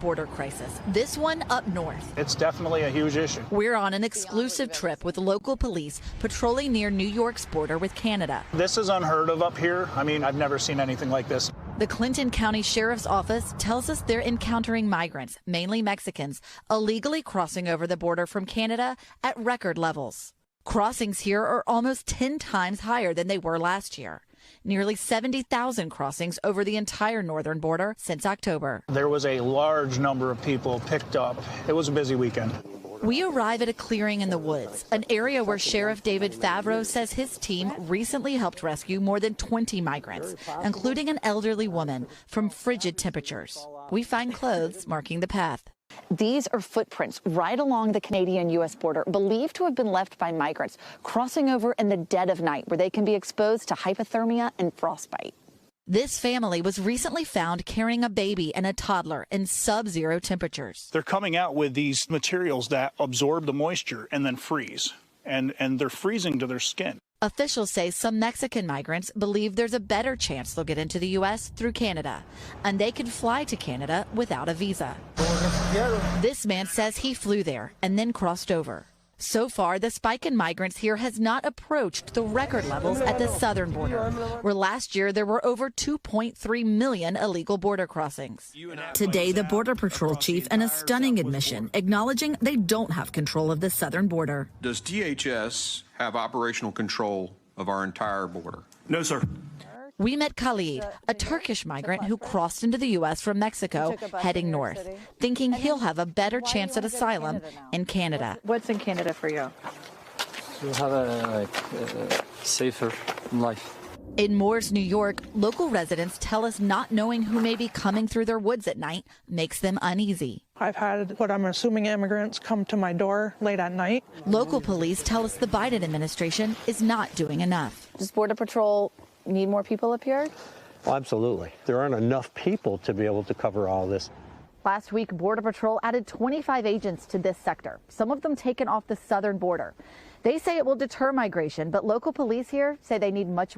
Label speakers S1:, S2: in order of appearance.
S1: border crisis, this one up north.
S2: It's definitely a huge issue.
S1: We're on an exclusive trip with local police patrolling near New York's border with Canada.
S2: This is unheard of up here. I mean, I've never seen anything like this.
S1: The Clinton County Sheriff's Office tells us they're encountering migrants, mainly Mexicans, illegally crossing over the border from Canada at record levels. Crossings here are almost 10 times higher than they were last year. Nearly 70,000 crossings over the entire northern border since October.
S2: There was a large number of people picked up. It was a busy weekend.
S1: We arrive at a clearing in the woods, an area where Sheriff David Favreau says his team recently helped rescue more than 20 migrants, including an elderly woman, from frigid temperatures. We find clothes marking the path.
S3: These are footprints right along the Canadian-U.S. border, believed to have been left by migrants crossing over in the dead of night, where they can be exposed to hypothermia and frostbite.
S1: This family was recently found carrying a baby and a toddler in sub-zero temperatures.
S2: They're coming out with these materials that absorb the moisture and then freeze, and they're freezing to their skin.
S1: Officials say some Mexican migrants believe there's a better chance they'll get into the U.S. through Canada, and they could fly to Canada without a visa. This man says he flew there and then crossed over. So far, the spike in migrants here has not approached the record levels at the southern border, where last year there were over 2.3 million illegal border crossings.
S4: Today, the Border Patrol chief in a stunning admission, acknowledging they don't have control of the southern border.
S5: Does DHS have operational control of our entire border?
S2: No, sir.
S1: We met Khalid, a Turkish migrant who crossed into the U.S. from Mexico, heading north, thinking he'll have a better chance at asylum in Canada.
S3: What's in Canada for you?
S6: To have a safer life.
S1: In Moores, New York, local residents tell us not knowing who may be coming through their woods at night makes them uneasy.
S7: I've had what I'm assuming immigrants come to my door late at night.
S1: Local police tell us the Biden administration is not doing enough.
S3: Does Border Patrol need more people up here?
S8: Well, absolutely. There aren't enough people to be able to cover all this.
S3: Last week, Border Patrol added 25 agents to this sector, some of them taken off the southern border. They say it will deter migration, but local police here say they need much